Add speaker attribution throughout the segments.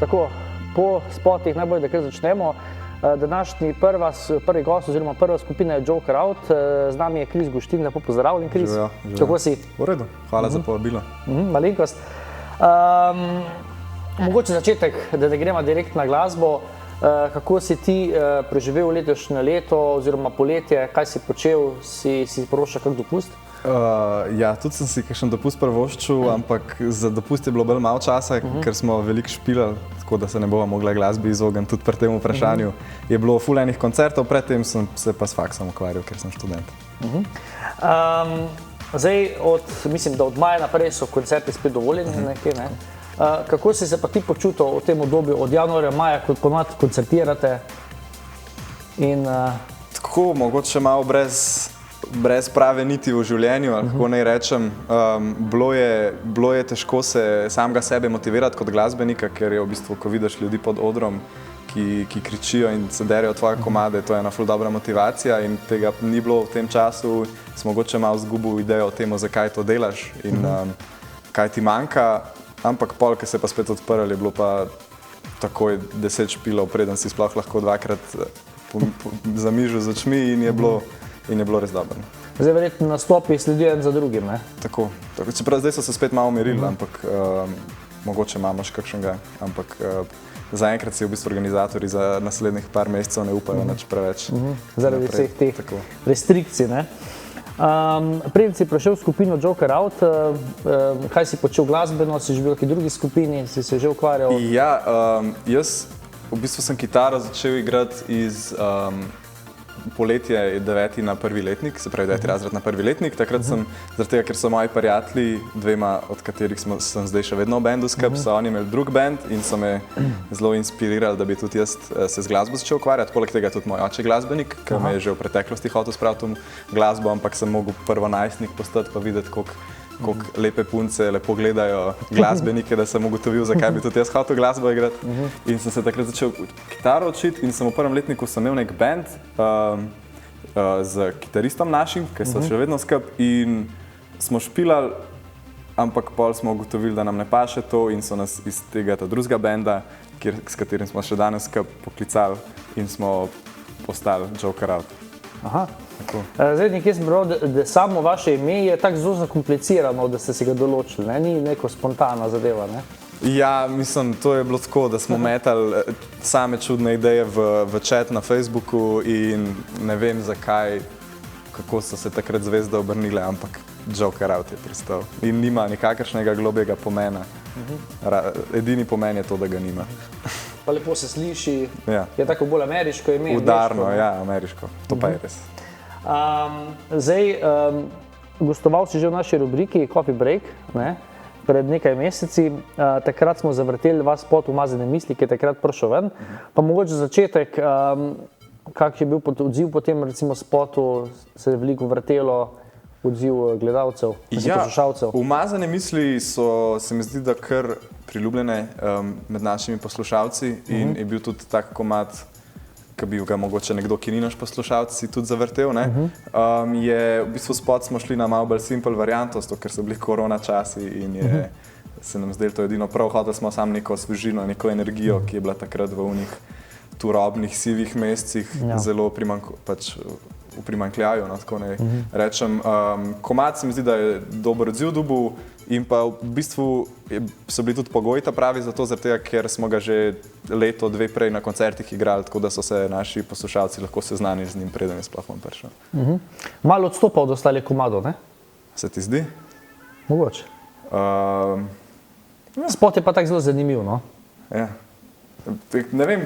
Speaker 1: Tako, po spotih najbolj, da kar začnemo. Današnji prvi gost oziroma prva skupina je Joker Out. Z nami je Kris Guštin, lepo pozdravljen, Kris.
Speaker 2: Živijo.
Speaker 1: Kako si?
Speaker 2: V redu, hvala za povabilo.
Speaker 1: Malenkost. Mogoče začetek, da ne gremo direkt na glasbo. Kako si ti preživel letošnje leto oziroma poletje, kaj si počel, si prošel kak dopust?
Speaker 2: Ja, tudi sem si kakšen dopust privoščil, ampak za dopust je bilo bolj malo časa, ker smo veliko špilali, tako da se ne bova mogla glasbi izogniti tudi pri tem vprašanju. Je bilo ful enih koncertov, predtem sem se pa s faksom ukvarjal, ker sem študent.
Speaker 1: Zdaj, mislim, da od maja naprej so koncerti spet dovoljeni nekje, ne? Kako si se pa ti počutil v tem obdobju od januarja, maja, kot ponad koncertirate?
Speaker 2: Tako, mogoče malo brez prave niti v življenju, ali kako naj rečem. Bilo je težko se samega sebe motivirati kot glasbenika, ker je v bistvu, ko vidiš ljudi pod odrom, ki kričijo in se derijo tvoje komade, to je ena ful dobra motivacija in tega ni bilo v tem času. Sem mogoče malo izgubil idejo o tem, zakaj to delaš in kaj ti manjka. Ampak pol, ki se pa spet odprli, je bilo pa takoj 10 špilov, preden si sploh lahko dvakrat zamižil z očmi in je bilo res dobro.
Speaker 1: Zdaj verjetno nastopi sledijo en za drugim, ne?
Speaker 2: Tako. Čeprav zdaj so se spet malo umirili, ampak mogoče imamo še kakšnega, ampak zaenkrat si v bistvu organizatorji za naslednjih par mesecev ne upajo nič preveč.
Speaker 1: Zaradi vseh teh restrikcij, ne? Preden si prišel v skupino Joker Out, kaj si počel glasbeno, si že bil v neki drugi skupini, si se že ukvarjal?
Speaker 2: Ja, jaz v bistvu sem kitaro začel igrati iz poletje 9. na prvi letnik, se pravi 9. razred na prvi letnik. Takrat sem, zaradi tega, ker so moji prijatelji, dvema od katerih sem zdaj še vedno v bendu skupaj, so oni imeli drug bend in so me zelo inspirirali, da bi tudi jaz se z glasbo začel ukvarjati. Poleg tega je tudi moj oče glasbenik, ki me je že v preteklosti hotel spraviti v glasbo, ampak sem mogel prvo-najstnik postati pa videti, koliko lepe punce lepo gledajo glasbenike, da sem ugotovil, zakaj bi tudi jaz hotel glasbo igrati. In sem se takrat začel kitaro učiti in sem v prvem letniku imel nek band z kitaristom našim, ki so še vedno skupaj in smo špilali, ampak pol smo ugotovili, da nam ne paše to in so nas iz tega drugega benda, s katerim smo še danes skupaj poklicali in smo postali Joker Out.
Speaker 1: Aha. Zdaj, nekje sem bral, da samo vaše ime je tako zelo zakomplicirano, da ste si ga določili, ne? Ni neko spontana zadeva, ne?
Speaker 2: Ja, mislim, to je bilo tako, da smo metali same čudne ideje v chat na Facebooku in ne vem zakaj, kako so se takrat zvezde obrnile, ampak Joker Out je pristal in nima nikakršnega globjega pomena. Edini pomen je to, da ga nima.
Speaker 1: Pa lepo se sliši, je tako bolj ameriško ime.
Speaker 2: Udarno, ja, ameriško, to pa je res.
Speaker 1: Zdaj, gostoval si že v naši rubriki Coffee Break, ne? Pred nekaj meseci. Takrat smo zavrteli vas spot Umazane misli, ki je takrat prišel ven. Pa mogoče začetek, kak je bil odziv po tem recimo spotu, se je veliko vrtelo odziv gledalcev, poslušalcev?
Speaker 2: Umazane misli so, se mi zdi, da kar priljubljene med našimi poslušalci in je bil tudi tak komad, ki bi ga mogoče nekdo, ki ni naš poslušalec, si tudi zavrtel, ne? V bistvu spot smo šli na malo bolj simple varianto, ker so bili korona časi in se nam zdelo to edino prav, hoteli smo samo neko svežino, neko energijo, ki je bila takrat v unih turobnih, sivih mesecih zelo v primanjkljaju, tako ne rečem. Komad se mi zdi, da je dober odziv dobil in pa v bistvu so bili tudi pogoji ta pravi za to, zaradi tega, ker smo ga že leto, dve prej na koncertih igrali, tako da so se naši poslušalci lahko seznanili z njim, preden je sploh on prišel.
Speaker 1: Malo odstopa od ostalih komadov, ne?
Speaker 2: Se ti zdi?
Speaker 1: Mogoče. Spot je pa tako zelo zanimiv, no?
Speaker 2: Ja. Ne vem,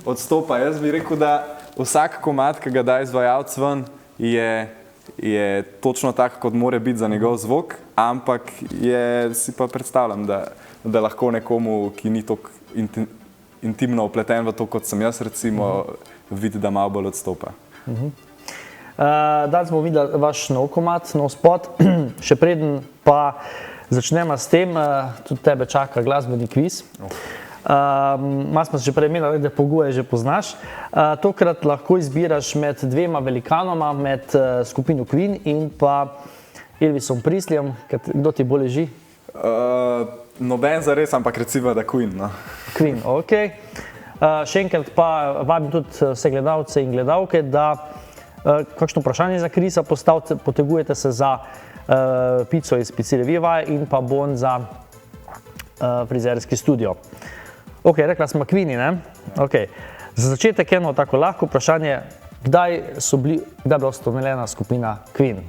Speaker 2: odstopa. Jaz bi rekel, da vsak komad, ki ga da izvajalec ven, je točno tak, kot mora biti za njegov zvok, ampak si pa predstavljam, da lahko nekomu, ki ni toliko intimno upleten v to, kot sem jaz, recimo, vidi, da malo bolj odstopa.
Speaker 1: Danes bomo videli vaš nov komad, nov spot. Še preden pa začnemo s tem, tudi tebe čaka glasbeni kviz. Malo smo se že prej menili, da Pogoje že poznaš. Tokrat lahko izbiraš med dvema velikanoma, med skupino Queen in pa Elvisom Presleyjem. Kdo ti bolj leži?
Speaker 2: Noben za res, ampak recimo, da Queen. No.
Speaker 1: Queen, ok. Še enkrat pa vabim tudi vse gledalce in gledalke, da kakšno vprašanje za Krisa postavite, potegujete se za pico iz Pizzerije Viva in pa bon za frizerski studio. Ok, rekla smo Queeni, ne? Ok. Za začetek eno tako lahko vprašanje, kdaj je bila ustanovljena skupina Queen?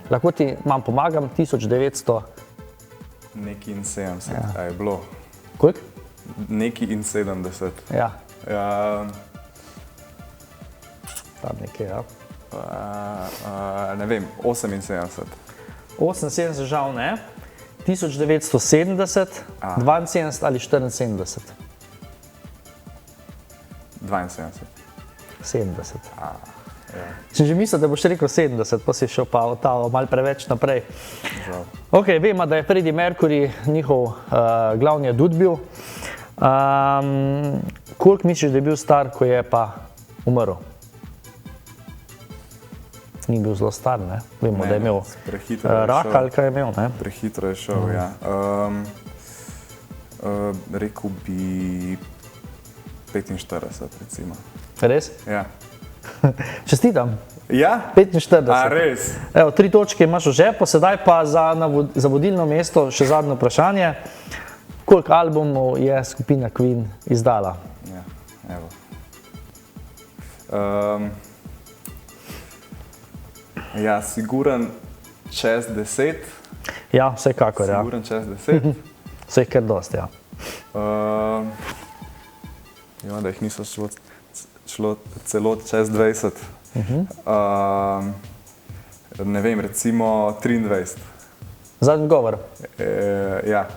Speaker 1: Lahko ti mam pomagam, 1900...
Speaker 2: Neki in 70, a je bilo?
Speaker 1: Koliko?
Speaker 2: Neki in 70.
Speaker 1: Ja,
Speaker 2: Ja,
Speaker 1: tam nekje, ja.
Speaker 2: ne vem, 78.
Speaker 1: 78 žal ne, 1970, 72 ali 74?
Speaker 2: 72.
Speaker 1: 70.
Speaker 2: Ja.
Speaker 1: Sem že mislil, da boš rekel 70, pa si šel pa malo preveč naprej.
Speaker 2: Žal.
Speaker 1: Ok, vemo, da je Freddie Mercury njihov glavni adut bil. Koliko misliš, da je bil star, ko je pa umrl? Ni bil zelo star, ne? Vemo, da je imel rak ali kaj je imel, ne?
Speaker 2: Prehitro je šel, ja. Rekel bi 45, recimo.
Speaker 1: Res?
Speaker 2: Ja.
Speaker 1: Čestitam.
Speaker 2: Ja?
Speaker 1: 45.
Speaker 2: A res?
Speaker 1: Evo, 3 točke imaš v žepu, sedaj pa za vodilno mesto še zadnje vprašanje. Koliko albumov je skupina Queen izdala?
Speaker 2: Ja, evo. Ja, siguran čez 10.
Speaker 1: Ja, vsekakor, ja.
Speaker 2: Siguran čez 10.
Speaker 1: Vse kar dosti, ja.
Speaker 2: Da jih niso šlo celo čez 20. Ne vem, recimo 23.
Speaker 1: Zadnji govor.
Speaker 2: Ja.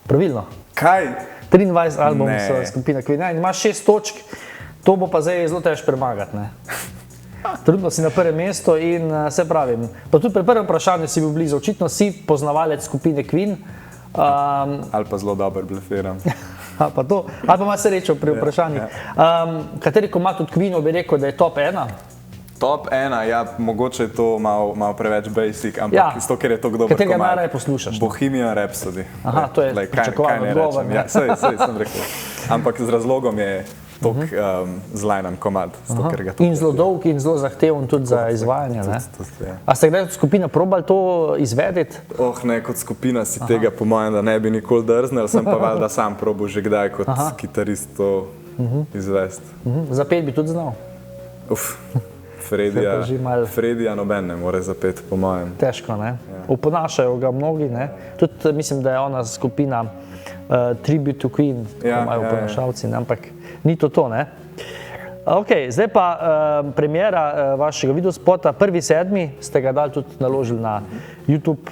Speaker 1: Pravilno.
Speaker 2: Kaj?
Speaker 1: 23 albumov
Speaker 2: Ne.
Speaker 1: so skupina Queen. Ja, in imaš 6 točk, to bo pa zdaj zelo težko premagati, ne? Trenutno si na prvem mestu in se pravim, pa tudi pri prvem vprašanju si bil blizu, očitno si poznavalec skupine Queen.
Speaker 2: Ali pa zelo dobro blefiram.
Speaker 1: Ali pa imaš srečo pri vprašanjih. Kateri komad od Queenov bi rekel, da je top 1?
Speaker 2: Top 1, ja, mogoče je to malo preveč basic, ampak
Speaker 1: Ja.
Speaker 2: isto, ker je to dober
Speaker 1: Katerega
Speaker 2: komad.
Speaker 1: najraje poslušaš?
Speaker 2: Bohemian Rhapsody.
Speaker 1: Aha, to je pričakovan
Speaker 2: kaj ne
Speaker 1: odgovor,
Speaker 2: rečem.
Speaker 1: ne?
Speaker 2: Ja, sej sem rekel. Ampak z razlogom je tok zlajnan komad. Zato, ker ga
Speaker 1: In zelo dolg in zelo zahteven tudi za izvajanje, ne?
Speaker 2: ja.
Speaker 1: A ste kdaj kot skupina probali to izvedeti?
Speaker 2: Ne, kot skupina si tega po mojem, da ne bi nikoli drznil, sem pa valjda sam probal že kdaj kot kitarist to izvesti.
Speaker 1: Za 5 bi tudi znal?
Speaker 2: Fredija noben ne more zapeti, po mojem.
Speaker 1: Težko, ne? Oponašajo ga mnogi, ne? Tudi mislim, da je ona skupina Tribute to Queen, ko imajo oponašalci, ne? Ampak ni to, ne? Ok, zdaj pa premiera vašega videospota, 1.7. ste ga dali tudi naložili na YouTube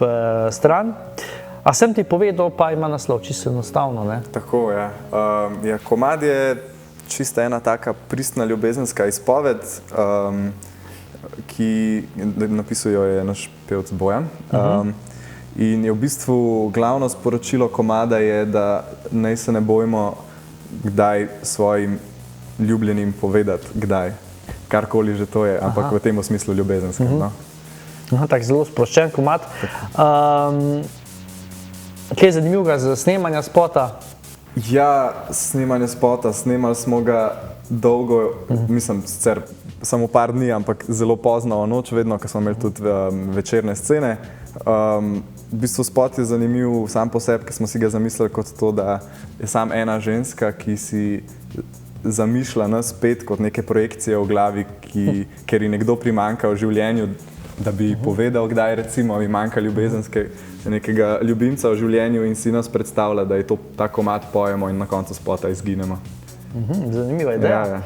Speaker 1: stran. A sem ti povedal, pa ima naslov, čisto enostavno, ne?
Speaker 2: Tako, ja. Komad je čista ena taka pristna ljubezenska izpoved, ki napisal je naš pevec Bojan. In je v bistvu glavno sporočilo komada je, da naj se ne bojimo kdaj svojim ljubljenim povedati, kdaj. Karkoli že to je, ampak v tem smislu ljubezenskem. No?
Speaker 1: Tak zelo sproščen komad. Kaj je zanimivega za snemanja spota?
Speaker 2: Ja, snemanje spota, snemali smo ga dolgo, mislim, sicer samo par dni, ampak zelo pozno v noč, vedno, ko smo imeli tudi večerne scene. V bistvu spot je zanimiv sam po sebi, ker smo si ga zamislili kot to, da je sam ena ženska, ki si zamišlja nas pet kot neke projekcije v glavi, ker ji nekdo primanjka v življenju, da bi povedal, kdaj recimo ji manjka nekega ljubimca v življenju in si nas predstavlja, da je to ta komad pojemo in na koncu spota izginemo.
Speaker 1: Zanimiva ideja.
Speaker 2: Ja.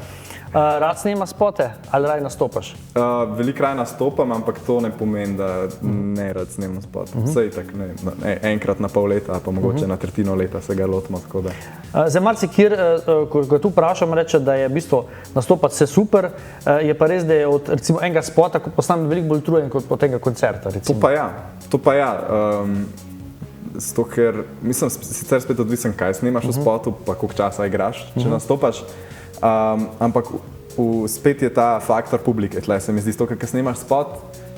Speaker 1: Rad snema spote ali rad nastopaš?
Speaker 2: Veliko rad nastopam, ampak to ne pomeni, da ne rad snemam spot. Vsej tak, enkrat na pol leta, pa mogoče na tretjino leta se ga lotimo.
Speaker 1: Zdaj marsikjer, ko ga tu vprašam, reče, da je v bistvu nastopati vse super, je pa res, da je od recimo enega spota, ko postane veliko bolj utrujen kot od tega koncerta.
Speaker 2: To pa ja. Zato, ker mislim, sicer spet odvisen, kaj snemaš v spotu, pa koliko časa igraš, če nastopaš. Ampak spet je ta faktor publike, tle se mi zdi, ker snemaš spot,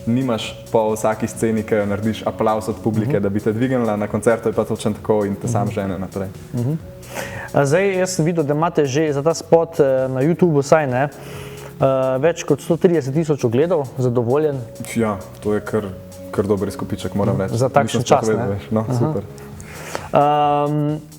Speaker 2: nimaš po vsaki sceni, ki jo narediš, aplavz od publike, da bi te dvignila, na koncertu je pa točno tako in te sam žene naprej.
Speaker 1: Zdaj, jaz sem videl, da imate že za ta spot na YouTubu vsaj ne, več kot 130.000 ogledov, zadovoljen.
Speaker 2: Ja, to je kar dober izkupiček, moram reči.
Speaker 1: Za takšen čas, ne?
Speaker 2: No, super.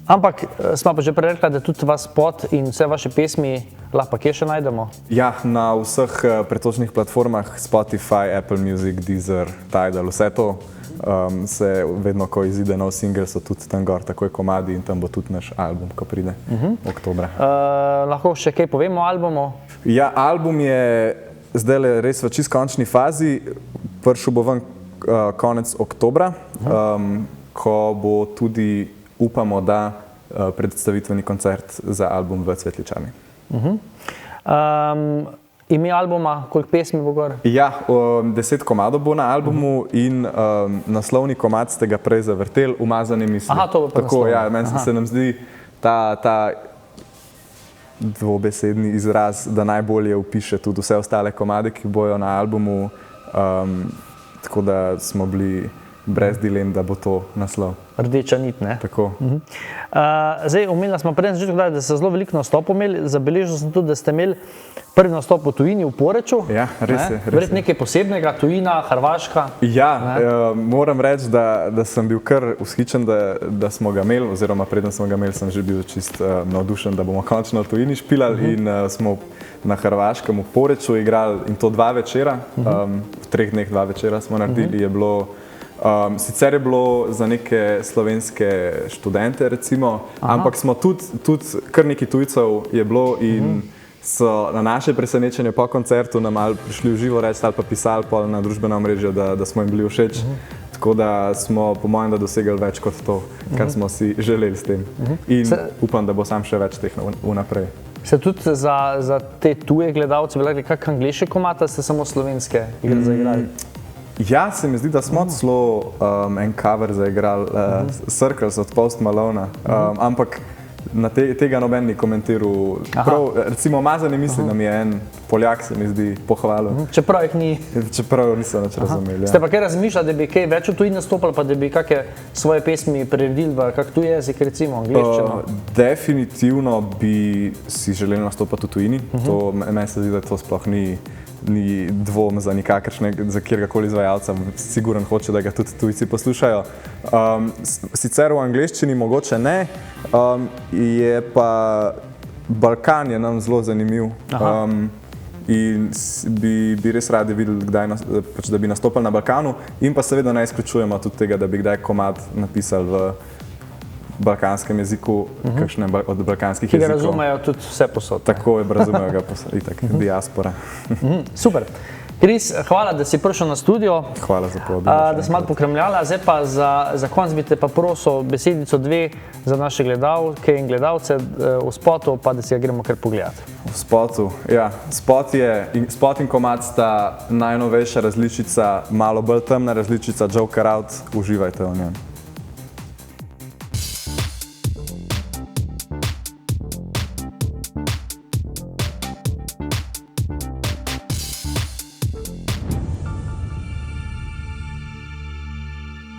Speaker 1: Ampak smo pa že prej rekla, da tudi vaš spot in vse vaše pesmi lahko pa kje še najdemo?
Speaker 2: Ja, na vseh pretočnih platformah, Spotify, Apple Music, Deezer, Tidal, vse to. Se vedno, ko izide nov singel, so tudi tam gor takoj komadi in tam bo tudi naš album, ko pride oktobra.
Speaker 1: Lahko še kaj povemo o albumu?
Speaker 2: Ja, album je zdaj res v čist končni fazi, prišel bo ven konec oktobra, ko bo tudi, upamo, da predstavitveni koncert za album v Cvetličani.
Speaker 1: Ime albuma, koliko pesmi bo gor?
Speaker 2: Ja, 10 komadov bo na albumu in naslovni komad ste ga prej zavrteli, Umazane misli.
Speaker 1: Aha, to bo pa naslov.
Speaker 2: Ja, meni se nam zdi ta dvobesedni izraz, da najbolje opiše tudi vse ostale komade, ki bojo na albumu, tako da smo bili brez dilem, da bo to naslov.
Speaker 1: Rdeča nit, ne?
Speaker 2: Tako.
Speaker 1: Zdaj, omenila smo prej na začetku, da ste zelo veliko nastopov imeli, zabeležil sem tudi, da ste imeli prvi nastop v tujini, v Poreču.
Speaker 2: Ja, res je.
Speaker 1: Verjetno nekaj posebnega, tujina, Hrvaška.
Speaker 2: Ja, moram reči, da sem bil kar vzhičen, da smo ga imeli, oziroma preden smo ga imeli, sem že bil čist navdušen, da bomo končno v tujini špilali in smo na Hrvaškem v Poreču igrali in to 2 večera, v 3 dneh 2 večera smo naredili, je bilo sicer je bilo za neke slovenske študente, recimo, ampak smo tudi kar nekaj tujcev je bilo in so na naše presenečenje po koncertu nam ali prišli v živo reči ali pa pisali na družbena omrežja, da smo jim bili všeč. Tako da smo po mojem da dosegli več kot to, kar smo si želeli s tem. In upam, da bo sam še več teh vnaprej.
Speaker 1: Ste tudi za te tuje gledalce veljali kak angleški komad, ali ste samo slovenske igre zaigrali?
Speaker 2: Ja, se mi zdi, da smo celo en cover zaigrali, Circles od Post Malona, ampak na tega noben ni komentiral. Prav, recimo Umazane misli nam je en Poljak, se mi zdi, pohvalil.
Speaker 1: Čeprav jih ni.
Speaker 2: Čeprav niso nič razumeli.
Speaker 1: Ste pa kaj razmišljali, da bi kaj več v tujini nastopili, pa da bi kakšne svoje pesmi preredili v kak tuj jezik, recimo angleščino?
Speaker 2: Definitivno bi si želeli nastopati v tujini. Meni se zdi, da to sploh ni dvom za za kjerkoli izvajalca, siguren hoče, da ga tudi tujci poslušajo. Sicer v angleščini mogoče ne, je pa Balkan je nam zelo zanimiv in bi res radi videli, da bi nastopili na Balkanu in pa seveda ne izključujemo tudi tega, da bi kdaj komad napisali v balkanskem jeziku, kakšne od balkanskih jezikov.
Speaker 1: Ki ga razumejo tudi vse posod.
Speaker 2: Tako je, razumejo ga itak, diaspora.
Speaker 1: Super. Kris, hvala, da si prišel na studio.
Speaker 2: Hvala za povabilo.
Speaker 1: Da si malo pokramljala. Zdaj pa za konec bi te pa prosil besedico 2 za naše gledalke in gledalce v spotu, pa da si ga gremo kar pogledati.
Speaker 2: V spotu, ja. Spot in komad sta najnovejša različica, malo bolj temna različica, Joker Out, uživajte v njem.